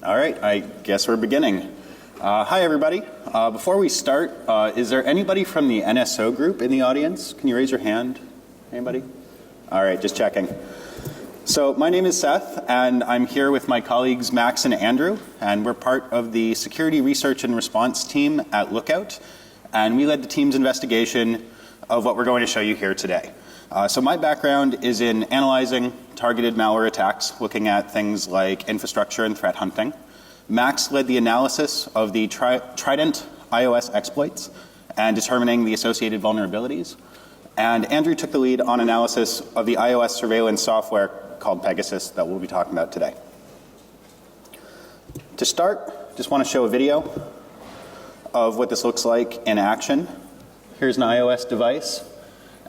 All right, I guess we're beginning. Hi, everybody. Before we start, is there anybody from the NSO group in the audience? Can you raise your hand? Anybody? All right, just checking. So my name is Seth, and I'm here with my colleagues Max and Andrew, and we're part of the Security Research and Response team at Lookout, and we led the team's investigation of what we're going to show you here today. So my background is in analyzing targeted malware attacks, looking at things like infrastructure and threat hunting. Max led the analysis of the Trident iOS exploits and determining the associated vulnerabilities. And Andrew took the lead on analysis of the iOS surveillance software called Pegasus that we'll be talking about today. To start, just want to show a video of what this looks like in action. Here's an iOS device,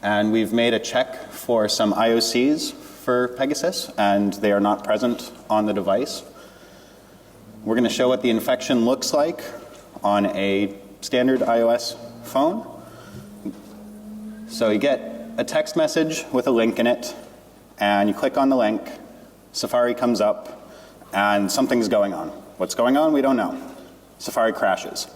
and we've made a check for some IOCs for Pegasus, and they are not present on the device. We're going to show what the infection looks like on a standard iOS phone. So you get a text message with a link in it, and you click on the link, Safari comes up, and something's going on. What's going on? We don't know. Safari crashes.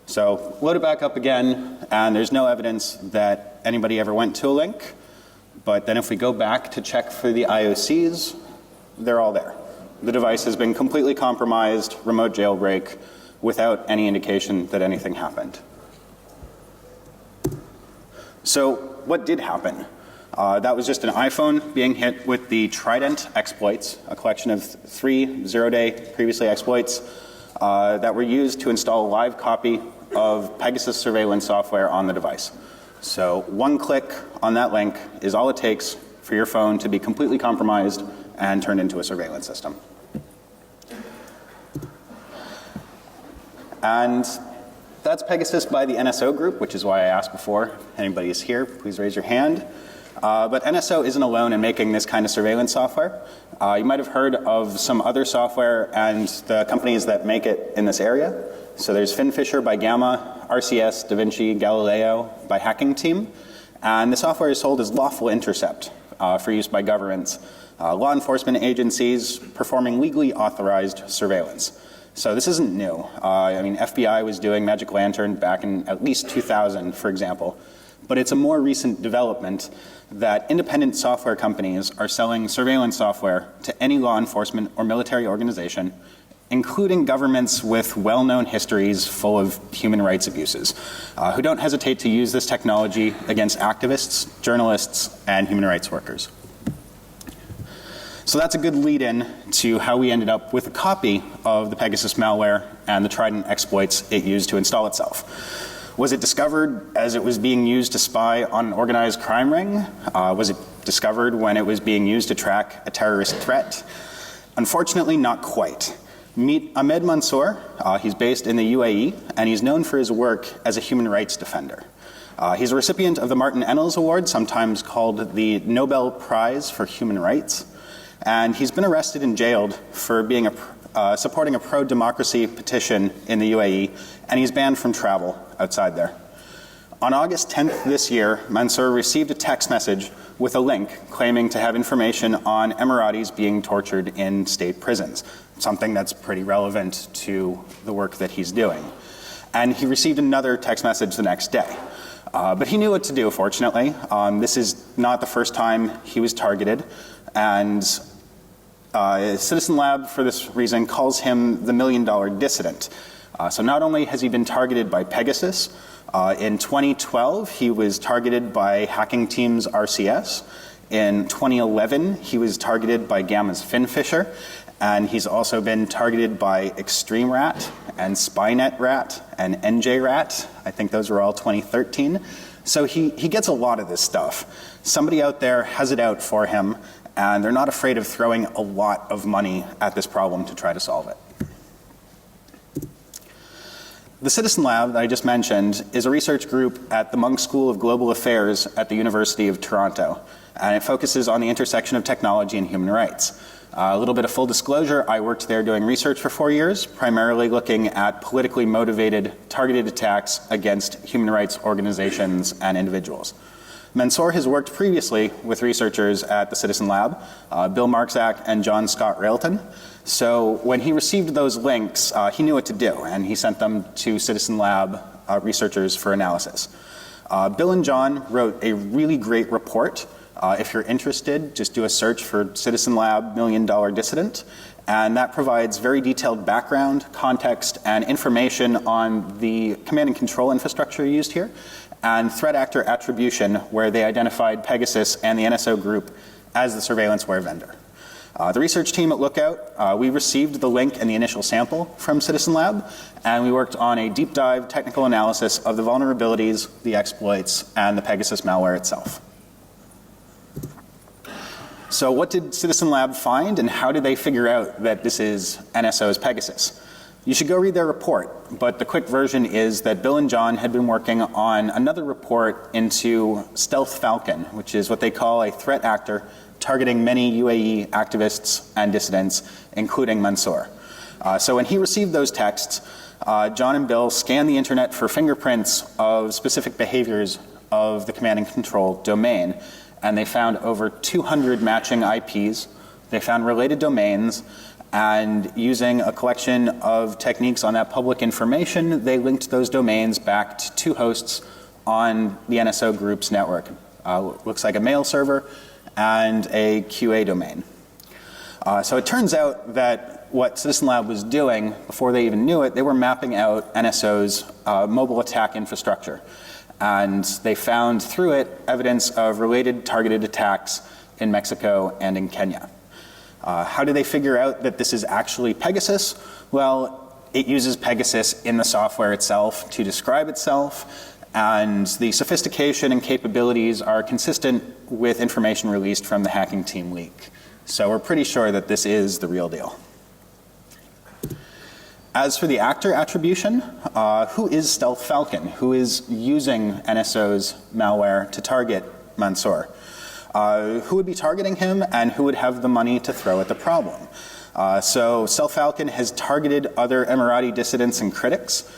So load it back up again, and there's no evidence that anybody ever went to a link. But then if we go back to check for the IOCs, they're all there. The device has been completely compromised, remote jailbreak, without any indication that anything happened. So what did happen? That was just an iPhone being hit with the Trident exploits, a collection of 3 zero-day previously exploits that were used to install a live copy of Pegasus surveillance software on the device. So one click on that link is all it takes for your phone to be completely compromised and turned into a surveillance system. And that's Pegasus by the NSO group, which is why I asked before. Anybody is here, please raise your hand. But NSO isn't alone in making this kind of surveillance software. You might have heard of some other software and the companies that make it in this area. So there's FinFisher by Gamma, RCS, DaVinci, Galileo by Hacking Team. And the software is sold as lawful intercept for use by governments, law enforcement agencies performing legally authorized surveillance. So this isn't new. I mean, FBI was doing Magic Lantern back in at least 2000, for example. But it's a more recent development that independent software companies are selling surveillance software to any law enforcement or military organization, including governments with well-known histories full of human rights abuses, who don't hesitate to use this technology against activists, journalists, and human rights workers. So that's a good lead-in to how we ended up with a copy of the Pegasus malware and the Trident exploits it used to install itself. Was it discovered as it was being used to spy on an organized crime ring? Was it discovered when it was being used to track a terrorist threat? Unfortunately, not quite. Meet Ahmed Mansoor. He's based in the UAE, and he's known for his work as a human rights defender. He's a recipient of the Martin Ennals Award, sometimes called the Nobel Prize for Human Rights. And he's been arrested and jailed for being supporting a pro-democracy petition in the UAE, and he's banned from travel outside there. On August 10th this year, Mansoor received a text message with a link claiming to have information on Emiratis being tortured in state prisons, something that's pretty relevant to the work that he's doing. And he received another text message the next day. But he knew what to do, fortunately. This is not the first time he was targeted, and Citizen Lab, for this reason, calls him the $1 Million Dissident. So not only has he been targeted by Pegasus, in 2012 he was targeted by Hacking Team's RCS. In 2011 he was targeted by Gamma's FinFisher, and he's also been targeted by Extreme Rat and Spynet Rat and NJ Rat. I think those were all 2013. So he gets a lot of this stuff. Somebody out there has it out for him, and they're not afraid of throwing a lot of money at this problem to try to solve it. The Citizen Lab that I just mentioned is a research group at the Munk School of Global Affairs at the University of Toronto, and it focuses on the intersection of technology and human rights. A little bit of full disclosure, I worked there doing research for 4 years, primarily looking at politically motivated, targeted attacks against human rights organizations and individuals. Mansoor has worked previously with researchers at the Citizen Lab, Bill Marczak and John Scott Railton. So when he received those links, he knew what to do, and he sent them to Citizen Lab researchers for analysis. Bill and John wrote a really great report. If you're interested, just do a search for Citizen Lab $1 Million Dissident, and that provides very detailed background, context, and information on the command and control infrastructure used here, and threat actor attribution, where they identified Pegasus and the NSO group as the surveillanceware vendor. The research team at Lookout, we received the link and the initial sample from Citizen Lab, and we worked on a deep dive technical analysis of the vulnerabilities, the exploits, and the Pegasus malware itself. So what did Citizen Lab find, and how did they figure out that this is NSO's Pegasus? You should go read their report, but the quick version is that Bill and John had been working on another report into Stealth Falcon, which is what they call a threat actor targeting many UAE activists and dissidents, including Mansoor. So when he received those texts, John and Bill scanned the internet for fingerprints of specific behaviors of the command and control domain, and they found over 200 matching IPs. They found related domains, and using a collection of techniques on that public information, they linked those domains back to 2 hosts on the NSO group's network. Looks like a mail server and a QA domain. So it turns out that what Citizen Lab was doing, before they even knew it, they were mapping out NSO's mobile attack infrastructure. And they found through it evidence of related targeted attacks in Mexico and in Kenya. How do they figure out that this is actually Pegasus? Well, it uses Pegasus in the software itself to describe itself, and the sophistication and capabilities are consistent with information released from the hacking team leak. So we're pretty sure that this is the real deal. As for the actor attribution, who is Stealth Falcon? Who is using NSO's malware to target Mansoor? Who would be targeting him, and who would have the money to throw at the problem? So Stealth Falcon has targeted other Emirati dissidents and critics.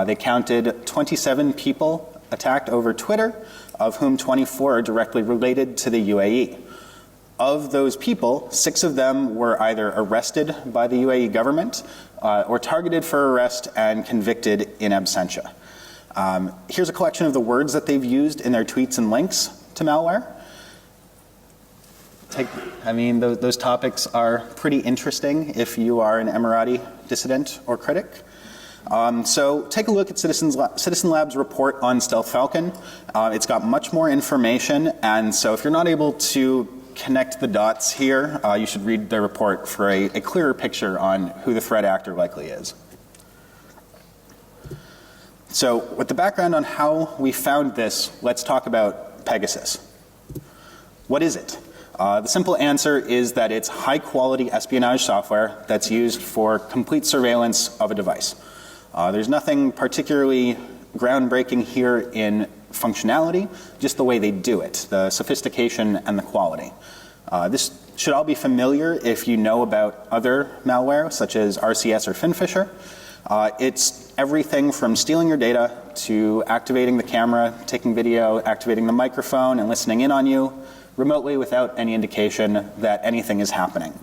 They counted 27 people attacked over Twitter, of whom 24 are directly related to the UAE. Of those people, 6 of them were either arrested by the UAE government or targeted for arrest and convicted in absentia. Here's a collection of the words that they've used in their tweets and links to malware. Those topics are pretty interesting if you are an Emirati dissident or critic. So take a look at Citizen Lab's report on Stealth Falcon. It's got much more information, and so if you're not able to connect the dots here, you should read their report for a clearer picture on who the threat actor likely is. So with the background on how we found this, let's talk about Pegasus. What is it? The simple answer is that it's high-quality espionage software that's used for complete surveillance of a device. There's nothing particularly groundbreaking here in functionality, just the way they do it, the sophistication and the quality. This should all be familiar if you know about other malware, such as RCS or FinFisher. It's everything from stealing your data to activating the camera, taking video, activating the microphone, and listening in on you remotely without any indication that anything is happening.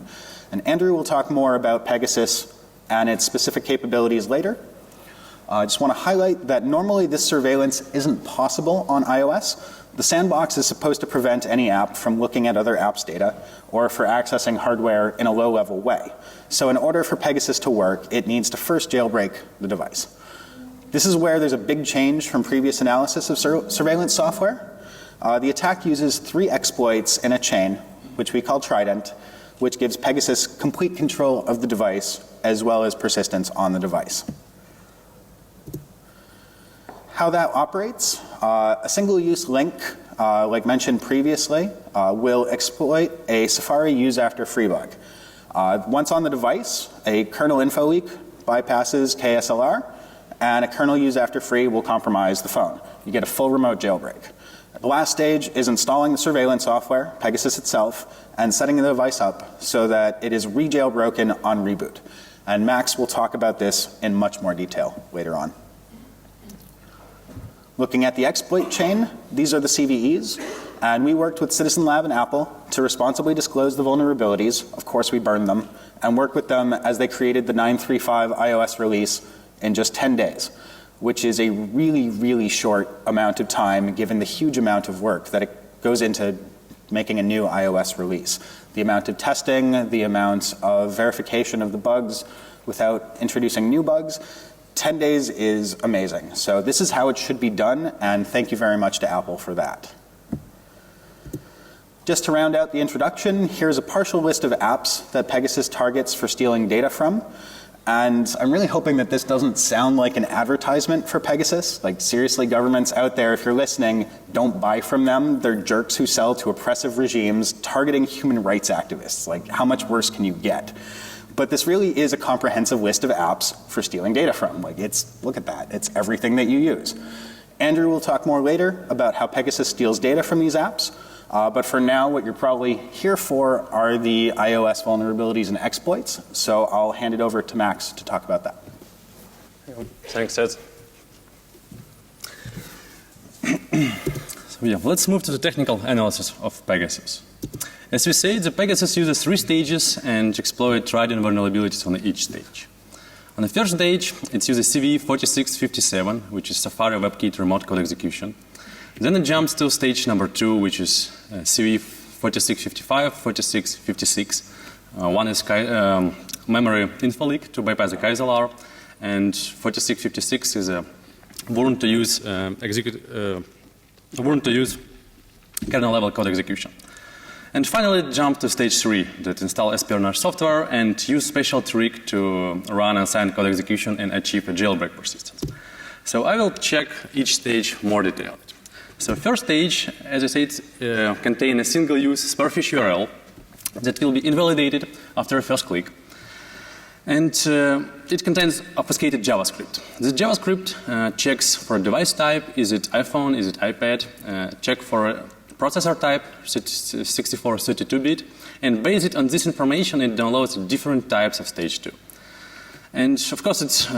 And Andrew will talk more about Pegasus and its specific capabilities later. I just want to highlight that normally this surveillance isn't possible on iOS. The sandbox is supposed to prevent any app from looking at other apps' data or for accessing hardware in a low-level way. So in order for Pegasus to work, it needs to first jailbreak the device. This is where there's a big change from previous analysis of surveillance software. The attack uses 3 exploits in a chain, which we call Trident, which gives Pegasus complete control of the device as well as persistence on the device. How that operates, a single-use link, like mentioned previously, will exploit a Safari use-after-free bug. Once on the device, a kernel info leak bypasses KSLR, and a kernel use-after-free will compromise the phone. You get a full remote jailbreak. The last stage is installing the surveillance software, Pegasus itself, and setting the device up so that it is re-jailbroken on reboot. And Max will talk about this in much more detail later on. Looking at the exploit chain, these are the CVEs. And we worked with Citizen Lab and Apple to responsibly disclose the vulnerabilities. Of course, we burned them, and work with them as they created the 9.3.5 iOS release in just 10 days, which is a really, really short amount of time given the huge amount of work that it goes into making a new iOS release. The amount of testing, the amount of verification of the bugs without introducing new bugs. 10 days is amazing. So this is how it should be done, and thank you very much to Apple for that. Just to round out the introduction, here's a partial list of apps that Pegasus targets for stealing data from. And I'm really hoping that this doesn't sound like an advertisement for Pegasus. Like, seriously, governments out there, if you're listening, don't buy from them. They're jerks who sell to oppressive regimes targeting human rights activists. Like, how much worse can you get? But this really is a comprehensive list of apps for stealing data from. Like, look at that. It's everything that you use. Andrew will talk more later about how Pegasus steals data from these apps. But for now, what you're probably here for are the iOS vulnerabilities and exploits. So I'll hand it over to Max to talk about that. Thanks, Seth. Let's move to the technical analysis of Pegasus. As we say, the Pegasus uses 3 stages and exploits Trident vulnerabilities on each stage. On the first stage, it uses CV4657, which is Safari WebKit remote code execution. Then it jumps to stage number 2, which is CV4655, 4656. One is memory info leak to bypass the Kaiser, and 4656 is a warrant to use kernel level code execution. And finally, it jumped to stage 3, that install Espionage software and use special trick to run unsigned code execution and achieve a jailbreak persistence. So I will check each stage more detailed. So first stage, as I said, contains a single-use Spearfish URL that will be invalidated after a first click. And it contains obfuscated JavaScript. This JavaScript checks for a device type. Is it iPhone? Is it iPad? Check for a processor type, 64 or 32-bit. And based on this information, it downloads different types of stage 2. And of course, it's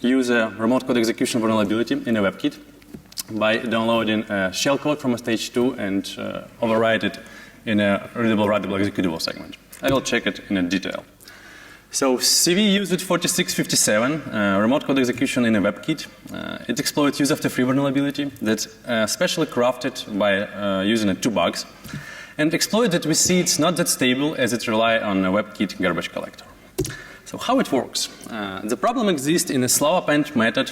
use a remote code execution vulnerability in a WebKit by downloading a shellcode from a stage 2 and override it in a readable, writable, executable segment. I will check it in detail. So CV used 4657, remote code execution in a WebKit. It exploits use after free vulnerability that's specially crafted by using 2 bugs. And exploit that we see it's not that stable as it relies on a WebKit garbage collector. So how it works? The problem exists in a slow append method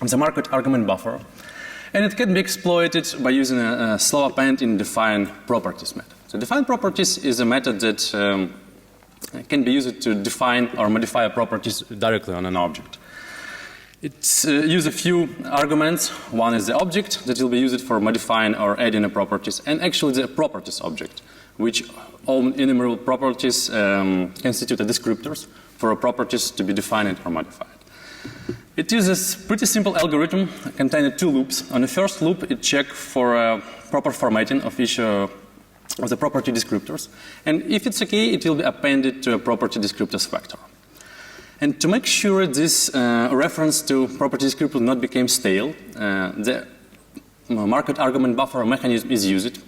of the market argument buffer, and it can be exploited by using a slow append in define properties method. So define properties is a method that can be used to define or modify properties directly on an object. It uses a few arguments. One is the object that will be used for modifying or adding a properties, and actually the properties object, which all enumerable properties constitute descriptors for properties to be defined or modified. It uses pretty simple algorithm containing 2 loops. On the first loop, it checks for proper formatting of each of the property descriptors. And if it's okay, it will be appended to a property descriptors vector. And to make sure this reference to property descriptor not become stale, the market argument buffer mechanism is used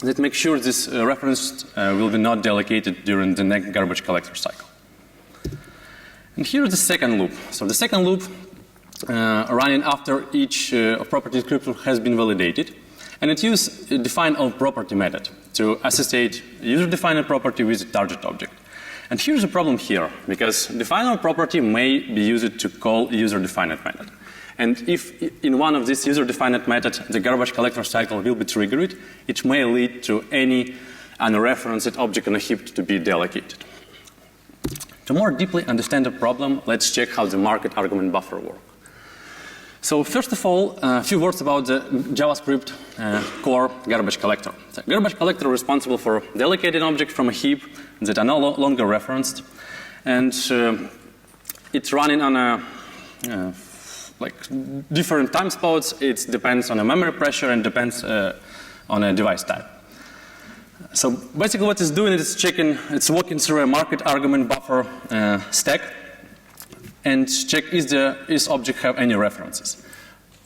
that makes sure this reference will be not deallocated during the next garbage collector cycle. And here is the second loop. So the second loop running after each property descriptor has been validated, and it uses a define of property method to associate user-defined property with the target object. And here's the problem here, because define of property may be used to call user-defined method. And if in one of these user-defined methods the garbage collector cycle will be triggered, it may lead to any unreferenced object in a heap to be deallocated. To more deeply understand the problem, let's check how the market argument buffer works. So first of all, a few words about the JavaScript core garbage collector. The garbage collector is responsible for deallocating objects from a heap that are no longer referenced, and it's running on a different time spots. It depends on the memory pressure and depends on a device type. So basically what it's doing is it's walking through a market argument buffer stack and check is object have any references.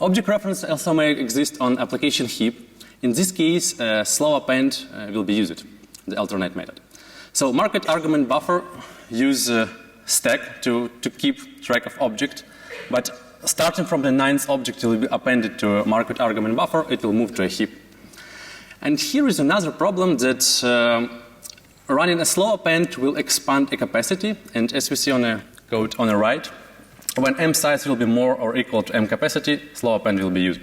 Object reference also may exist on application heap. In this case, slow append will be used, the alternate method. So market argument buffer use stack to keep track of object, but starting from the 9th object, it will be appended to a market argument buffer, it will move to a heap. And here is another problem that running a slow append will expand a capacity, and as we see on the code on the right, when M size will be more or equal to M capacity, slow append will be used.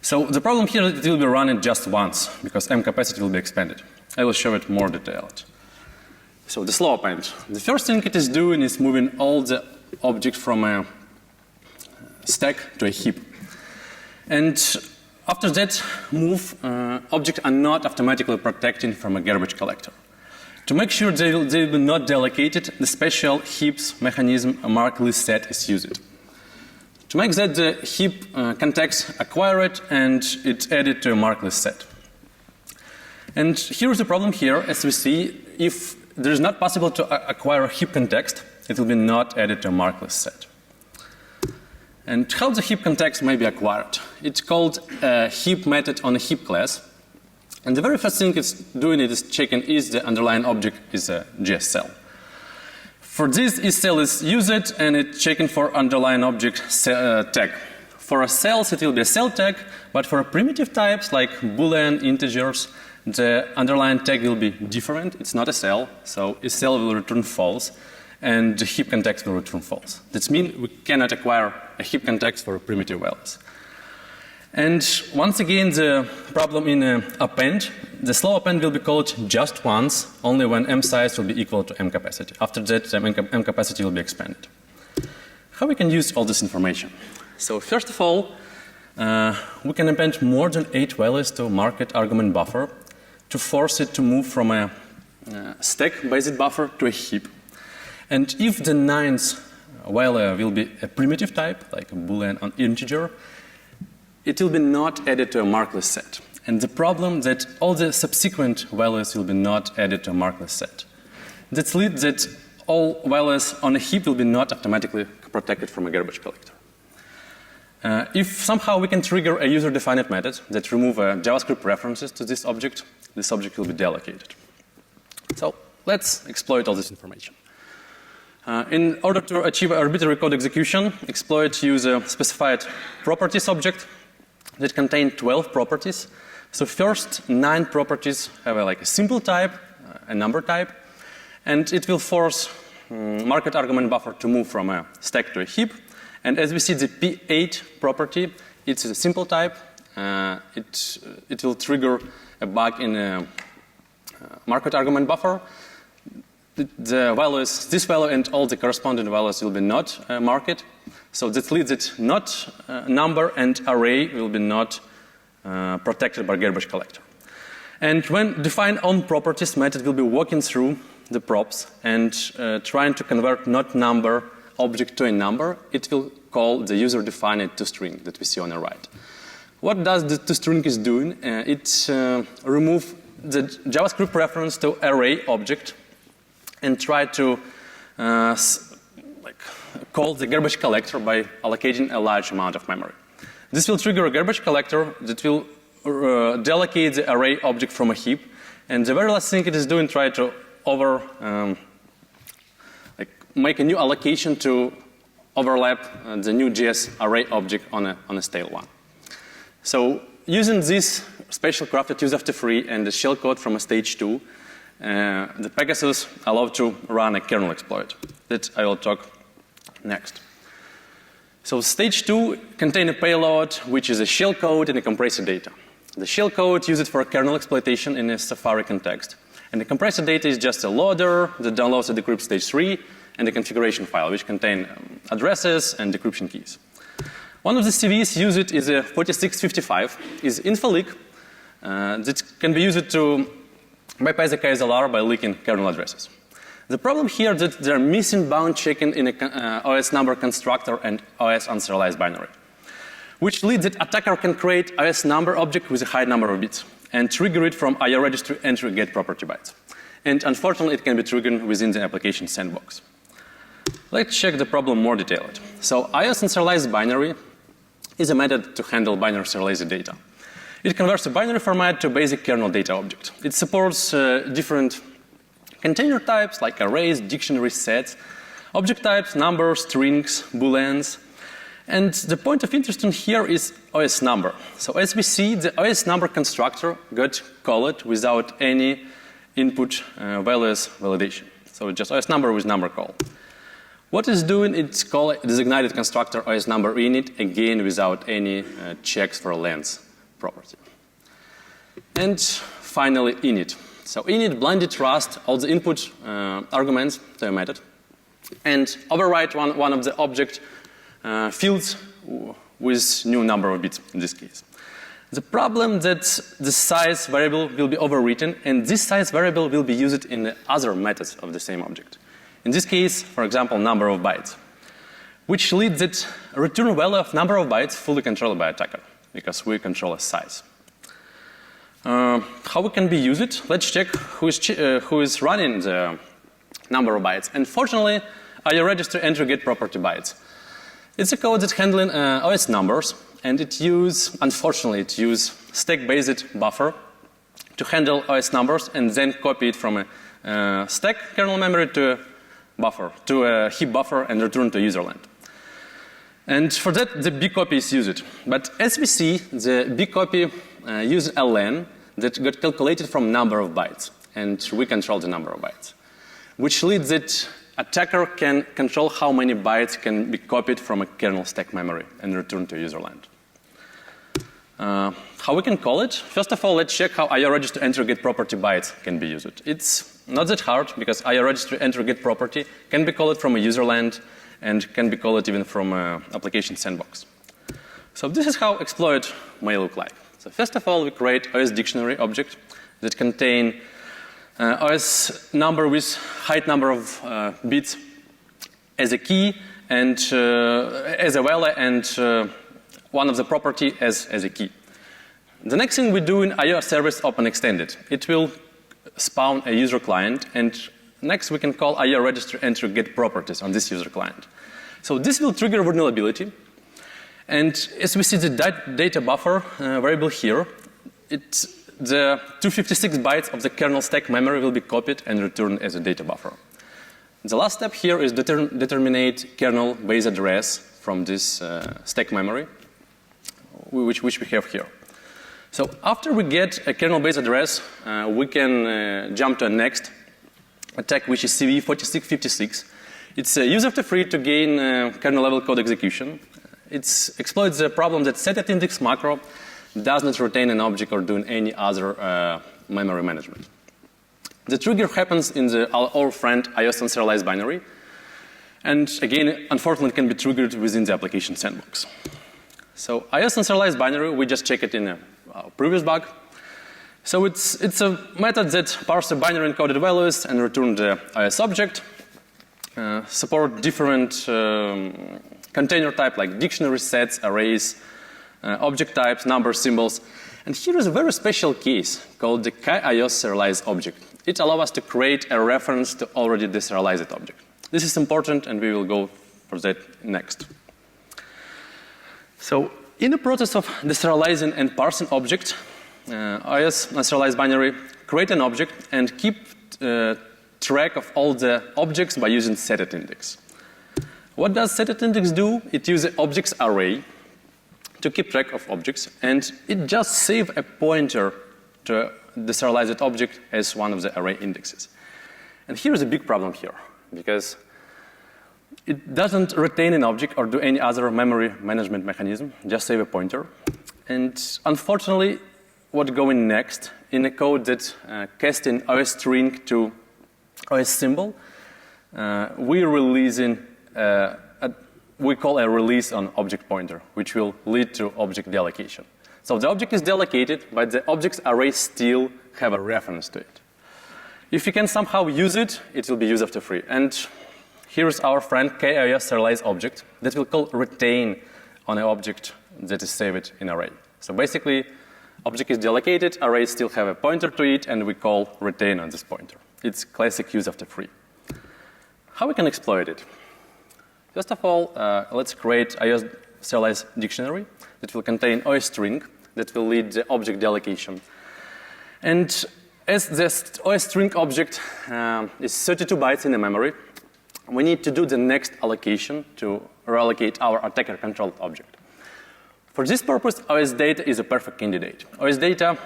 So the problem here is it will be running just once, because M capacity will be expanded. I will show it more detailed. So the slow append. The first thing it is doing is moving all the objects from a stack to a heap. And after that move, objects are not automatically protected from a garbage collector. To make sure they will be not deallocated, the special heaps mechanism mark list set is used. To make that, the heap context acquired and it's added to a mark list set. And here's the problem here, as we see, if there is not possible to acquire a heap context, it will be not added to a mark list set. And how the heap context may be acquired? It's called a heap method on a heap class. And the very first thing it's doing is checking if the underlying object is a JS cell. For this, is cell is used and it's checking for underlying object tag. For a cells, it will be a cell tag, but for primitive types like Boolean, integers, the underlying tag will be different. It's not a cell, so a cell will return false, and the heap context will return false. That means we cannot acquire a heap context for primitive values. And once again, the problem in append, the slow append will be called just once, only when M size will be equal to M capacity. After that, the M capacity will be expanded. How we can use all this information? So first of all, we can append more than 8 values to market argument buffer to force it to move from a stack-based buffer to a heap. And if the 9th value will be a primitive type, like a Boolean or integer, it will be not added to a mark list set. And the problem that all the subsequent values will be not added to a mark list set. That leads that all values on a heap will be not automatically protected from a garbage collector. If somehow we can trigger a user-defined method that remove JavaScript references to this object will be deallocated. So let's exploit all this information. In order to achieve arbitrary code execution, exploit use a specified properties object that contain 12 properties. So first 9 properties have like a simple type, a number type, and it will force market argument buffer to move from a stack to a heap. And as we see, the P8 property, it's a simple type. It will trigger a bug in a market argument buffer. The values, this value and all the corresponding values will be not marked. So that leads it not number and array will be not protected by garbage collector. And when define on properties method will be walking through the props and trying to convert not number object to a number, it will call the user defined toString that we see on the right. What does the toString is doing? It remove the JavaScript reference to array object and try to call the garbage collector by allocating a large amount of memory. This will trigger a garbage collector that will deallocate the array object from a heap. And the very last thing it is doing, try to make a new allocation to overlap the new JS array object on a stale one. So using this special crafted use after free and the shellcode from a stage 2, the Pegasus allows to run a kernel exploit that I will talk next. So stage 2 contains a payload which is a shellcode and a compressor data. The shellcode uses it for kernel exploitation in a Safari context. And the compressor data is just a loader that downloads the decrypt stage 3 and the configuration file which contain addresses and decryption keys. One of the CVs used is a 4655, is info leak that can be used to bypass the KSLR by leaking kernel addresses. The problem here is that there are missing bound checking in a OS number constructor and OS unserialized binary, which leads that attacker can create OS number object with a high number of bits and trigger it from IO registry entry get property bytes. And unfortunately, it can be triggered within the application sandbox. Let's check the problem more detailed. So IOS unserialized binary is a method to handle binary serialized data. It converts a binary format to a basic kernel data object. It supports different container types like arrays, dictionary sets, object types, numbers, strings, booleans. And the point of interest in here is OS number. So as we see, the OS number constructor got called without any input values validation. So just OS number with number call. What it's doing, it's call a designated constructor OS number init, again without any checks for length property. And finally, init. So init blinded trust all the input arguments to a method and overwrite one of the object fields with new number of bits in this case. The problem that the size variable will be overwritten, and this size variable will be used in the other methods of the same object. In this case, for example, number of bytes, which leads that return value of number of bytes fully controlled by attacker, because we control a size. How we can be used? Let's check who is running the number of bytes. Unfortunately, IO register enter get property bytes. It's a code that's handling OS numbers, and unfortunately, it uses stack-based buffer to handle OS numbers and then copy it from a stack kernel memory to a buffer, to a heap buffer, and return to userland. And for that, the bcopy is used. But as we see, the bcopy uses a len that got calculated from number of bytes, and we control the number of bytes, which leads that attacker can control how many bytes can be copied from a kernel stack memory and return to userland. How we can call it? First of all, let's check how IO register enter get property bytes can be used. It's not that hard because IO register enter get property can be called from a userland and can be called even from an application sandbox. So this is how exploit may look like. So first of all, we create OS dictionary object that contain OS number with height number of bits as a key and as a value and one of the property as a key. The next thing we do in IO service open extended. It will spawn a user client, and next we can call IO register enter get properties on this user client. So this will trigger vulnerability. And as we see the data buffer variable here, the 256 bytes of the kernel stack memory will be copied and returned as a data buffer. The last step here is determine kernel base address from this stack memory, which we have here. So after we get a kernel base address, we can jump to a next attack, which is CV4656. It's use of the free to gain kernel level code execution. It exploits the problem that set@index macro does not retain an object or do any other memory management. The trigger happens in our friend IOS unserialized binary, and again, unfortunately, it can be triggered within the application sandbox. So IOS unserialized binary, we just checked it in a previous bug. So it's a method that parses binary encoded values and returns the IOS object. Support different container type like dictionary sets, arrays, object types, numbers, symbols. And here is a very special case called the KIOS serialized object. It allows us to create a reference to already deserialized object. This is important, and we will go for that next. So in the process of deserializing and parsing object, IOS unserialized binary create an object and keep track of all the objects by using set@index. What does set@index do? It uses objects array to keep track of objects, and it just saves a pointer to the serialized object as one of the array indexes. And here is a big problem here, because it doesn't retain an object or do any other memory management mechanism, just save a pointer. And unfortunately, what's going next in a code that casting OS string to OS symbol, we're releasing we call a release on object pointer, which will lead to object deallocation. So the object is deallocated, but the object's array still have a reference to it. If you can somehow use it, it will be used after free. And here's our friend KIOS serialized object that will call retain on an object that is saved in array. So basically, object is deallocated, arrays still have a pointer to it, and we call retain on this pointer. It's classic use after free. How we can exploit it? First of all, let's create IOS serialized dictionary that will contain OS string that will lead the object deallocation. And as this OS string object is 32 bytes in the memory, we need to do the next allocation to reallocate our attacker-controlled object. For this purpose, OS data is a perfect candidate. OS data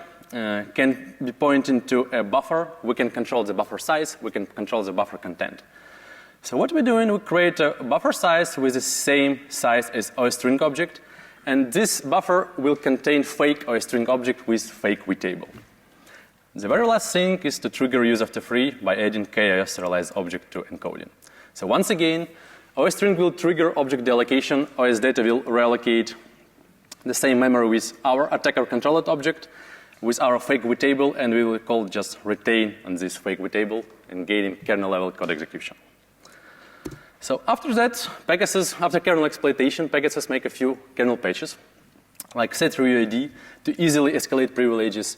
can be pointed to a buffer. We can control the buffer size. We can control the buffer content. So what we're doing, we create a buffer size with the same size as OS string object. And this buffer will contain fake OS string object with fake vtable. The very last thing is to trigger use of free by adding KOS serialized object to encoding. So once again, OS string will trigger object deallocation. OS data will reallocate the same memory with our attacker-controlled object, with our fake vtable, and we will call just retain on this fake vtable and gaining kernel-level code execution. So after that, Pegasus, after kernel exploitation, Pegasus make a few kernel patches, like set UID to easily escalate privileges,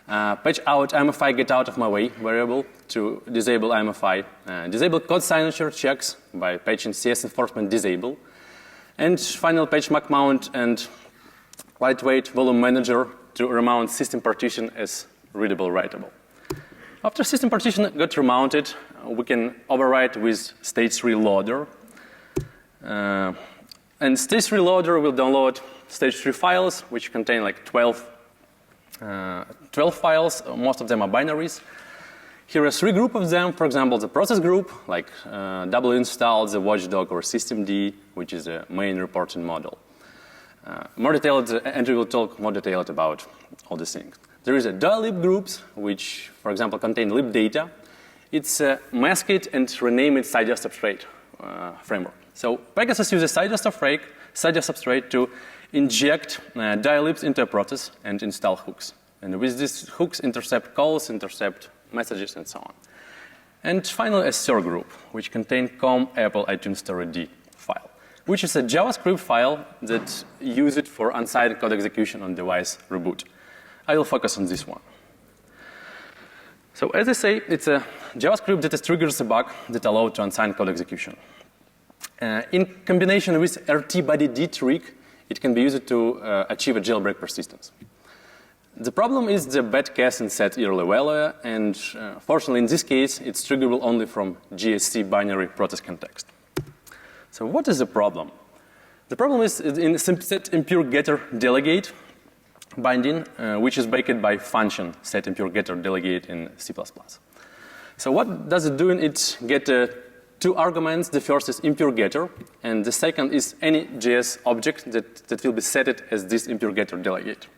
patch out IMFI get out of my way variable to disable IMFI, disable code signature checks by patching CS enforcement disable, and final patch mac mount and lightweight volume manager to remount system partition as readable writable. After system partition got remounted, we can overwrite with stage 3 loader. And stage 3 loader will download stage 3 files, which contain like 12 files. Most of them are binaries. Here are 3 groups of them. For example, the process group, like double install the watchdog or systemd, which is a main reporting model. More detailed, Andrew will talk more detailed about all these things. There is a lib groups, which, for example, contain lib data. It's masked and renamed Cydia substrate framework. So Pegasus uses Cydia substrate to inject dilibs into a process and install hooks. And with these hooks, intercept calls, intercept messages, and so on. And finally, a SIR group, which contains com apple iTunes Store D file, which is a JavaScript file that uses it for unsigned code execution on device reboot. I will focus on this one. So as I say, it's a JavaScript that triggers a bug that allows to unsigned code execution. In combination with RT-body-D trick, it can be used to achieve a jailbreak persistence. The problem is the bad case in set early value, and fortunately in this case, it's triggerable only from GSC binary process context. So what is the problem? The problem is in set impure getter delegate binding, which is baked by function set impure getter delegate in C++. So what does it do? It get 2 arguments. The first is impure getter, and the second is any JS object that will be set as this impure getter delegate.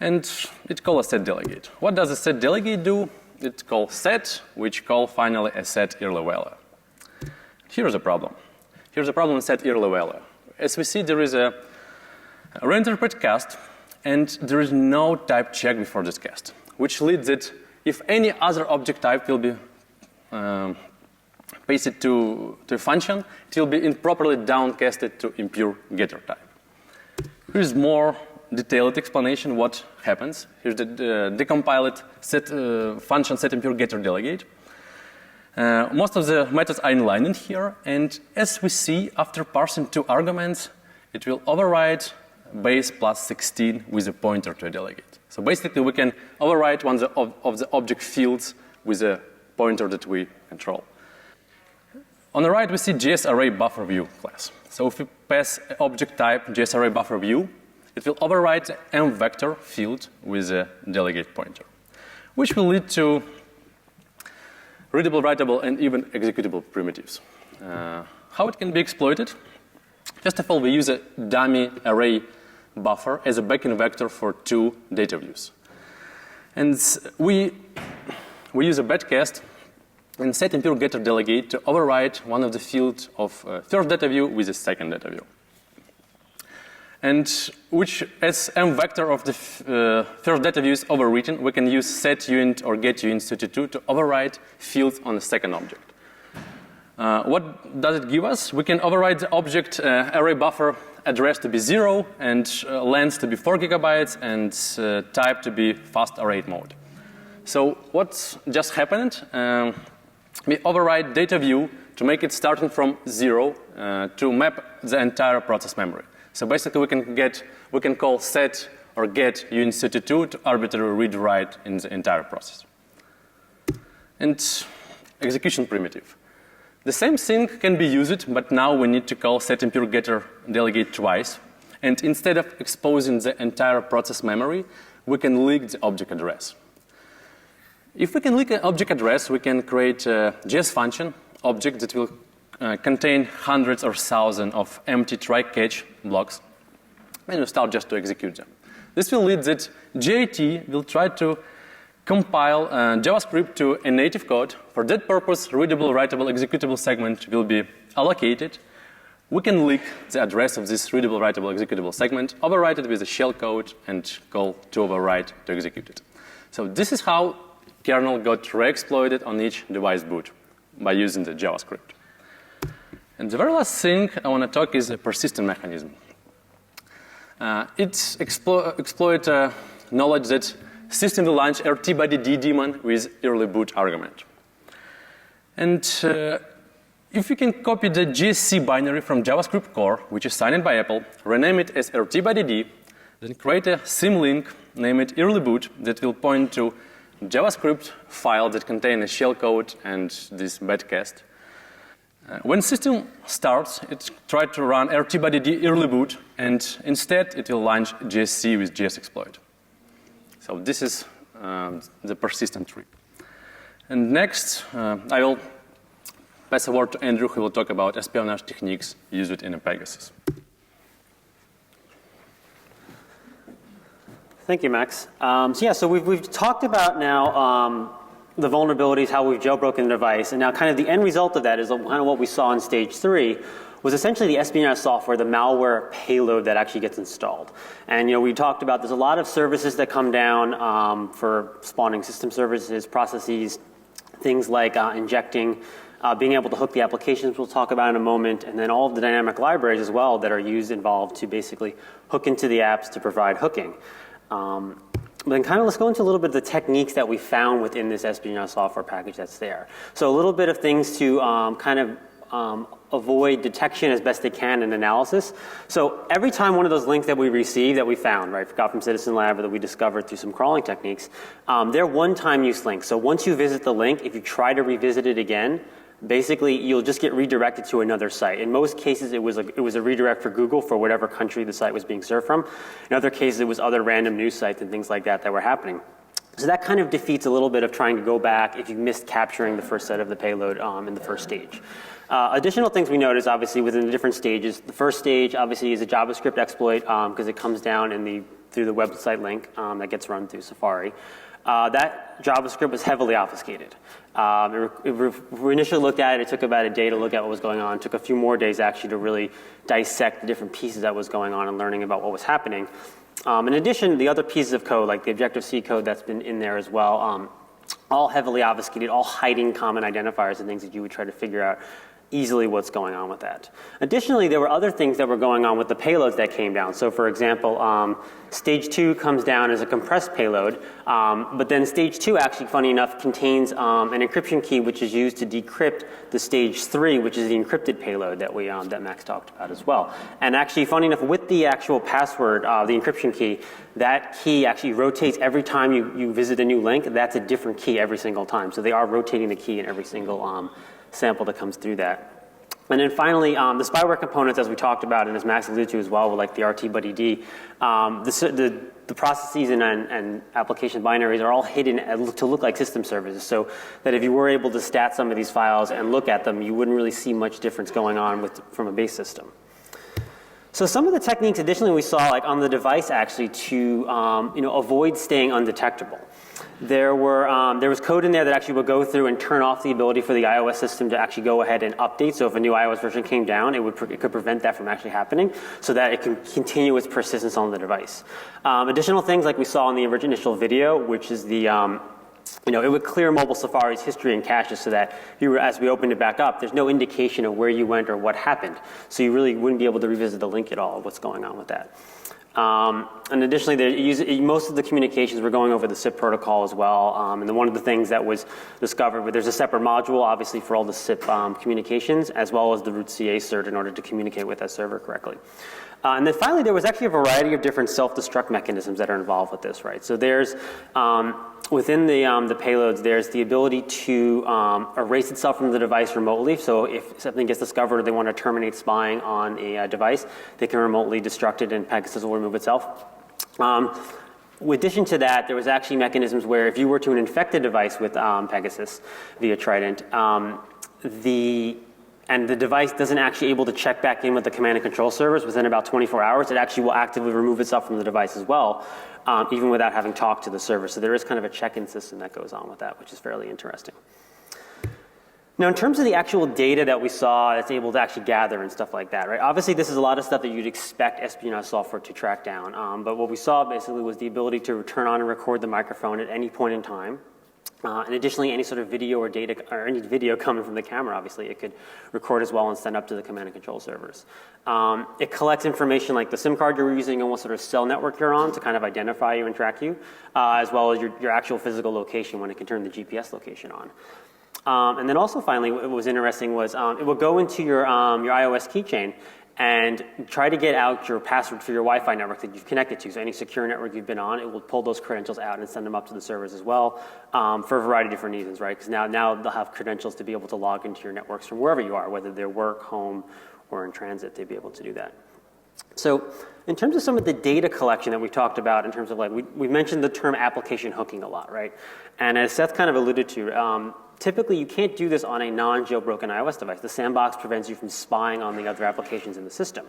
And it calls a set delegate. What does a set delegate do? It calls set, which call finally a set early value. Here's a problem. Here's a problem in set early value. As we see, there is a reinterpret cast, and there is no type check before this cast, which leads that if any other object type will be pasted to a function, it will be improperly downcasted to impure getter type. Here's more detailed explanation what happens. Here's the decompiled set function set impure getter delegate. Most of the methods are inline in here, and as we see, after parsing 2 arguments, it will override base plus 16 with a pointer to a delegate. So basically, we can override one of the object fields with a pointer that we control. On the right, we see JSArray buffer view class. So if we pass object type JSArray buffer view, it will override the mvector field with a delegate pointer, which will lead to readable, writable, and even executable primitives. How it can be exploited? First of all, we use a dummy array buffer as a backend vector for 2 data views. And we use a batcast and set impure getter delegate to override one of the fields of first data view with the second data view. And which, as mvector of the first data view is overwritten, we can use set uint or get uint32 to override fields on the second object. What does it give us? We can override the object array buffer address to be 0 and length to be 4 gigabytes and type to be fast array mode. So what just happened? We override data view to make it starting from 0 to map the entire process memory. So basically we can call set or get uint32 to arbitrarily read-write in the entire process. And execution primitive. The same thing can be used, but now we need to call setImpureGetter delegate twice. And instead of exposing the entire process memory, we can leak the object address. If we can leak an object address, we can create a JS function object that will contain hundreds or thousands of empty try-catch blocks, and we'll start just to execute them. This will lead that JIT will try to compile JavaScript to a native code. For that purpose, readable, writable, executable segment will be allocated. We can leak the address of this readable, writable, executable segment, overwrite it with a shellcode, and call to overwrite to execute it. So this is how kernel got re-exploited on each device boot by using the JavaScript. And the very last thing I want to talk is a persistent mechanism. It exploits knowledge that system will launch RT-BDD daemon with early boot argument. And if you can copy the GSC binary from JavaScript core, which is signed by Apple, rename it as RT-BDD, then create a symlink, name it early boot, that will point to JavaScript file that contains a shellcode and this bedcast. When system starts, it tries to run RT-BDD early boot, and instead it will launch GSC with JSExploit. So this is the persistent tree. And next, I will pass the word to Andrew, who will talk about espionage techniques used in a Pegasus. Thank you, Max. So we've talked about now the vulnerabilities, how we've jailbroken the device, and now kind of the end result of that is kind of what we saw in stage 3 was essentially the espionage software, the malware payload that actually gets installed. And we talked about there's a lot of services that come down for spawning system services, processes, things like injecting, being able to hook the applications we'll talk about in a moment, and then all of the dynamic libraries as well that are involved to basically hook into the apps to provide hooking. But then kind of let's go into a little bit of the techniques that we found within this espionage software package that's there. So a little bit of things to avoid detection as best they can in analysis. So every time one of those links that we receive that we found, right, got from Citizen Lab or that we discovered through some crawling techniques, they're one-time use links. So once you visit the link, if you try to revisit it again, basically you'll just get redirected to another site. In most cases it was a redirect for Google for whatever country the site was being served from. In other cases it was other random news sites and things like that were happening. So that kind of defeats a little bit of trying to go back if you missed capturing the first set of the payload in the first stage. Additional things we notice obviously within the different stages. The first stage obviously is a JavaScript exploit because it comes down through the website link that gets run through Safari. That JavaScript was heavily obfuscated. We initially looked at it. It took about a day to look at what was going on. It took a few more days actually to really dissect the different pieces that was going on and learning about what was happening. In addition, the other pieces of code, like the Objective-C code that's been in there as well, all heavily obfuscated, all hiding common identifiers and things that you would try to figure out easily what's going on with that. Additionally, there were other things that were going on with the payloads that came down. So for example, stage 2 comes down as a compressed payload, but then stage 2 actually, funny enough, contains an encryption key which is used to decrypt the stage 3, which is the encrypted payload that that Max talked about as well. And actually, funny enough, with the actual password, the encryption key, that key actually rotates every time you visit a new link. That's a different key every single time. So they are rotating the key in every single sample that comes through that. And then finally, the spyware components, as we talked about, and as Max alluded to as well, with like the RT-BDD, the processes and application binaries are all hidden to look like system services, so that if you were able to stat some of these files and look at them, you wouldn't really see much difference going on from a base system. So some of the techniques additionally we saw like on the device actually to avoid staying undetectable. There was code in there that actually would go through and turn off the ability for the iOS system to actually go ahead and update. So if a new iOS version came down, it could prevent that from actually happening so that it can continue its persistence on the device. Additional things like we saw in the initial video, which is it would clear mobile Safari's history and caches so that as we opened it back up, there's no indication of where you went or what happened. So you really wouldn't be able to revisit the link at all of what's going on with that. And additionally, most of the communications were going over the SIP protocol as well. And then one of the things that was discovered, there's a separate module, obviously, for all the SIP communications, as well as the root CA cert in order to communicate with that server correctly. And then finally, there was actually a variety of different self-destruct mechanisms that are involved with this, right? So there's, within the payloads, there's the ability to erase itself from the device remotely. So if something gets discovered or they want to terminate spying on a device, they can remotely destruct it and Pegasus will remove itself. In addition to that, there was actually mechanisms where if you were to infect a device with Pegasus via Trident, and the device doesn't actually able to check back in with the command and control servers within about 24 hours, it actually will actively remove itself from the device as well, even without having talked to the server. So there is kind of a check-in system that goes on with that, which is fairly interesting. Now, in terms of the actual data that we saw that's able to actually gather and stuff like that, right? Obviously, this is a lot of stuff that you'd expect espionage software to track down. But what we saw basically was the ability to turn on and record the microphone at any point in time. And additionally, any sort of video or data, or any video coming from the camera, obviously, it could record as well and send up to the command and control servers. It collects information like the SIM card you're using and what sort of cell network you're on to kind of identify you and track you, as well as your actual physical location when it can turn the GPS location on. And then also finally, what was interesting was it will go into your iOS keychain and try to get out your password for your Wi-Fi network that you've connected to. So any secure network you've been on, it will pull those credentials out and send them up to the servers as well, for a variety of different reasons, right? Because now they'll have credentials to be able to log into your networks from wherever you are, whether they're work, home, or in transit, they'd be able to do that. So in terms of some of the data collection that we talked about, in terms of like, we mentioned the term application hooking a lot, right? And as Seth kind of alluded to, typically, you can't do this on a non-jailbroken iOS device. The sandbox prevents you from spying on the other applications in the system.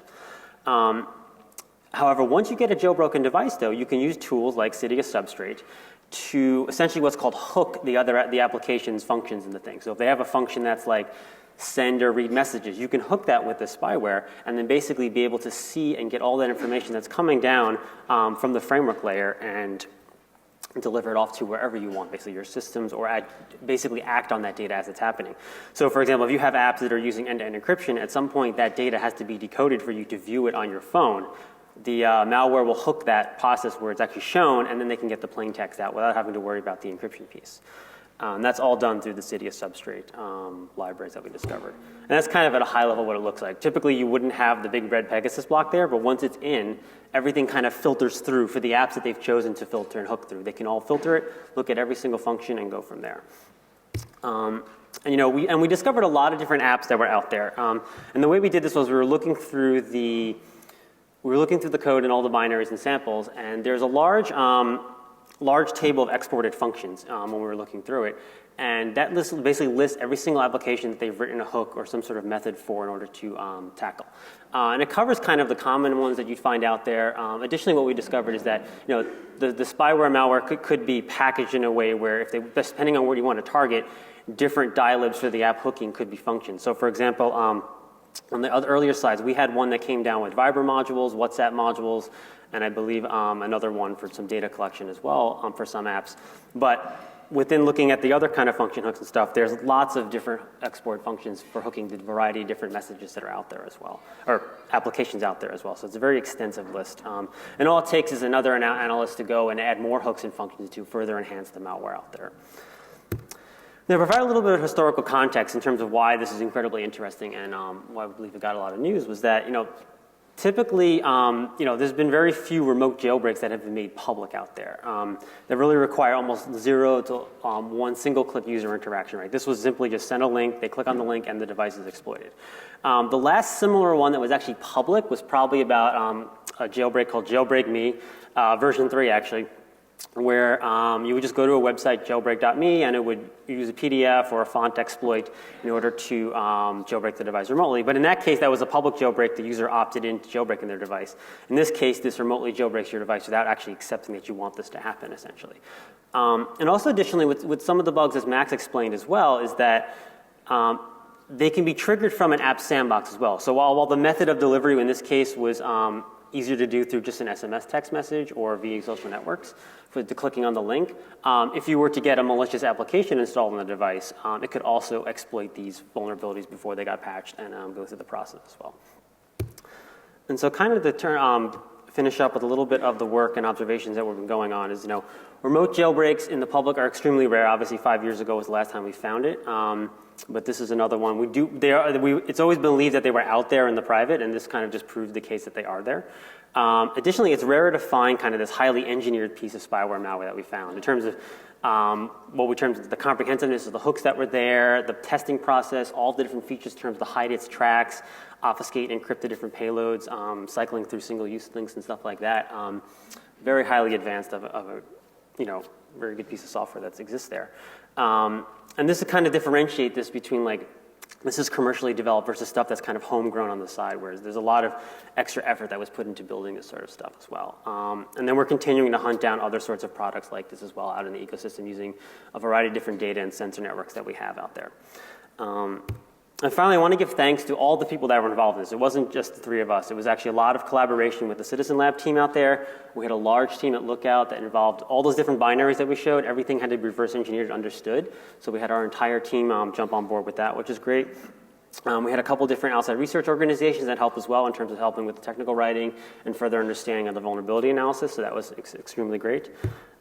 However, once you get a jailbroken device, though, you can use tools like Cydia Substrate to essentially what's called hook the application's functions in the thing. So if they have a function that's like send or read messages, you can hook that with the spyware and then basically be able to see and get all that information that's coming down from the framework layer and deliver it off to wherever you want, basically your systems, or basically act on that data as it's happening. So for example, if you have apps that are using end-to-end encryption, at some point that data has to be decoded for you to view it on your phone. The malware will hook that process where it's actually shown, and then they can get the plain text out without having to worry about the encryption piece. That's all done through the Cydia Substrate libraries that we discovered. And that's kind of at a high level what it looks like. Typically, you wouldn't have the big red Pegasus block there, but once it's in, everything kind of filters through for the apps that they've chosen to filter and hook through. They can all filter it, look at every single function, and go from there. And we discovered a lot of different apps that were out there. And the way we did this was we were looking through the code and all the binaries and samples, and there's a large table of exported functions when we were looking through it. And that list basically lists every single application that they've written a hook or some sort of method for in order to tackle. And it covers kind of the common ones that you'd find out there. Additionally, what we discovered is that the spyware malware could be packaged in a way where depending on where you want to target, different dilibs for the app hooking could be functions. So for example, on the earlier slides, we had one that came down with Viber modules, WhatsApp modules, and I believe another one for some data collection as well for some apps. But within looking at the other kind of function hooks and stuff, there's lots of different export functions for hooking the variety of different messages that are out there as well, or applications out there as well. So it's a very extensive list. And all it takes is another analyst to go and add more hooks and functions to further enhance the malware out there. Now, to provide a little bit of historical context in terms of why this is incredibly interesting and why we believe it got a lot of news was that, typically, there's been very few remote jailbreaks that have been made public out there that really require almost zero to one single-click user interaction, right? This was simply just send a link, they click on the link, and the device is exploited. The last similar one that was actually public was probably about a jailbreak called Jailbreak Me, version 3 actually, where you would just go to a website, jailbreak.me, and it would use a PDF or a font exploit in order to jailbreak the device remotely. But in that case, that was a public jailbreak. The user opted into jailbreaking their device. In this case, this remotely jailbreaks your device without actually accepting that you want this to happen, essentially. And also additionally, with some of the bugs, as Max explained as well, is that they can be triggered from an app sandbox as well. So while the method of delivery in this case was easier to do through just an SMS text message or via social networks for the clicking on the link. If you were to get a malicious application installed on the device, it could also exploit these vulnerabilities before they got patched and go through the process as well. And so kind of the finish up with a little bit of the work and observations that have been going on is, remote jailbreaks in the public are extremely rare. Obviously, 5 years ago was the last time we found it. But this is another one. It's always been believed that they were out there in the private, and this kind of just proves the case that they are there. Additionally, it's rarer to find kind of this highly engineered piece of spyware malware that we found. In terms of the comprehensiveness of the hooks that were there, the testing process, all the different features in terms of the hide its tracks, obfuscate and encrypt the different payloads, cycling through single-use links and stuff like that. Very highly advanced of a very good piece of software that exists there. And this is kind of differentiate this between this is commercially developed versus stuff that's kind of homegrown on the side, whereas there's a lot of extra effort that was put into building this sort of stuff as well. And then we're continuing to hunt down other sorts of products like this as well out in the ecosystem using a variety of different data and sensor networks that we have out there. And finally, I want to give thanks to all the people that were involved in this. It wasn't just the three of us. It was actually a lot of collaboration with the Citizen Lab team out there. We had a large team at Lookout that involved all those different binaries that we showed. Everything had to be reverse engineered and understood. So we had our entire team jump on board with that, which is great. We had a couple different outside research organizations that helped as well in terms of helping with the technical writing and further understanding of the vulnerability analysis. So that was extremely great.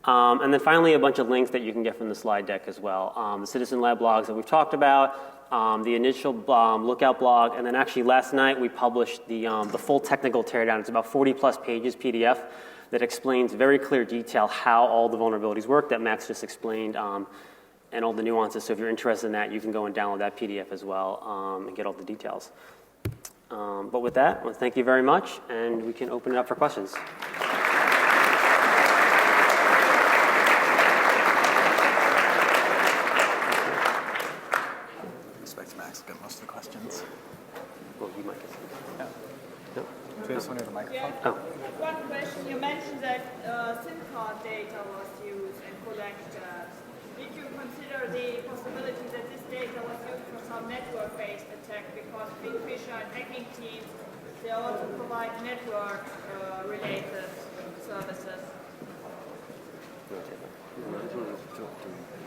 And then finally, a bunch of links that you can get from the slide deck as well. The Citizen Lab blogs that we've talked about, the initial Lookout blog, and then actually last night we published the full technical teardown. It's about 40 plus pages PDF that explains very clear detail how all the vulnerabilities work that Max just explained and all the nuances. So if you're interested in that, you can go and download that PDF as well and get all the details. But with that, I want to thank you very much, and we can open it up for questions. Max got most of the questions. Well, you might get some. Yeah. No? Just one near the microphone. Yeah. One question. You mentioned that SIM card data was used and collected. Did you consider the possibility that this data was used for some network-based attack? Because Kingfisher and hacking teams, they also provide network-related services.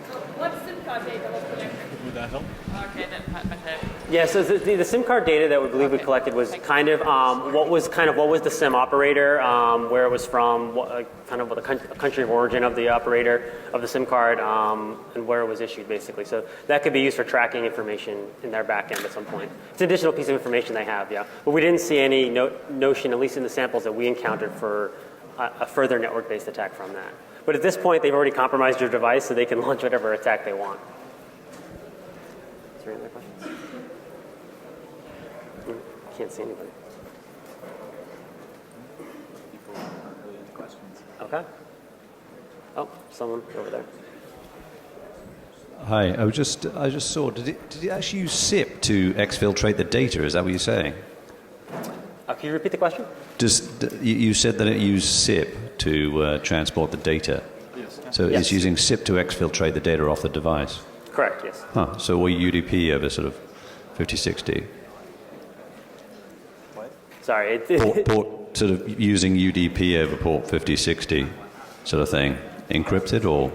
So what SIM card data was collected? Would that help? Okay, then. Okay. Yeah, so the SIM card data that we believe we collected was kind of what was the SIM operator, where it was from, what the country of origin of the operator of the SIM card, and where it was issued, basically. So that could be used for tracking information in their backend at some point. It's an additional piece of information they have, yeah. But we didn't see any notion, at least in the samples that we encountered, for a further network-based attack from that. But at this point, they've already compromised your device, so they can launch whatever attack they want. Is there any other questions? Can't see anybody. People aren't really into questions. Okay. Oh, someone over there. Hi, I just saw. Did it actually use SIP to exfiltrate the data? Is that what you're saying? Can you repeat the question? You said that it used SIP to transport the data. Yes. So Yes. it's using SIP to exfiltrate the data off the device. Correct, yes. Huh. So we UDP over sort of 5060. What? Sorry. Port sort of using UDP over port 5060 sort of thing. Encrypted or?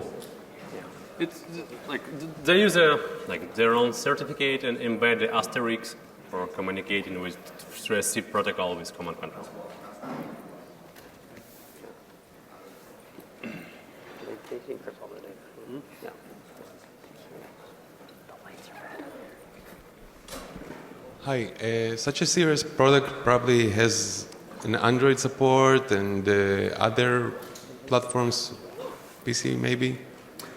It's like they use their own certificate and embed the asterisk for communicating with through a SIP protocol with command control. They encrypt all the data. Mm-hmm. Yeah. The lights are red. Hi, such a serious product probably has an Android support and other platforms, PC maybe.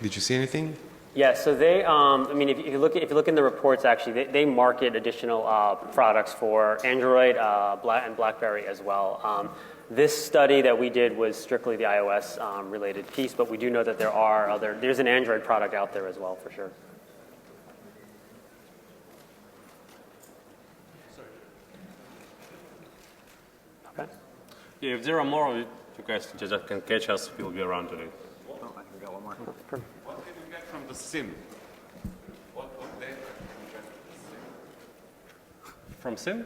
Did you see anything? Yeah, so they, if you look in the reports, actually, they market additional products for Android and BlackBerry as well. This study that we did was strictly the iOS related piece, but we do know that there's an Android product out there as well, for sure. Okay. Yeah, if there are more of you guys just can catch us, we'll be around today. Oh, I forgot one more. Perfect. What did you get from the SIM? What data did you get From SIM?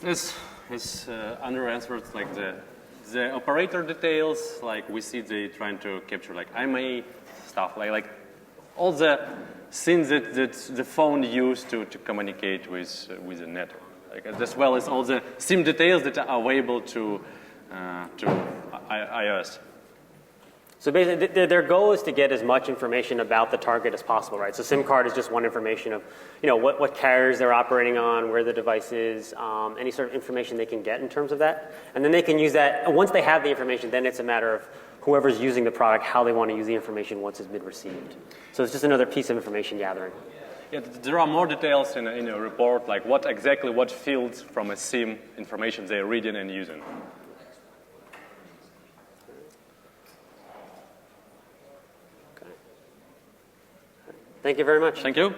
Yes. It's under answered like the operator details. Like we see they trying to capture like IMA stuff, like all the things that the phone used to communicate with the network. as well as all the SIM details that are available to iOS. So basically, their goal is to get as much information about the target as possible, right? So SIM card is just one information of, what carriers they're operating on, where the device is, any sort of information they can get in terms of that. And then they can use that. Once they have the information, then it's a matter of whoever's using the product, how they want to use the information once it's been received. So it's just another piece of information gathering. Yeah, there are more details in a report, like what fields from a SIM information they're reading and using. Thank you very much. Thank you.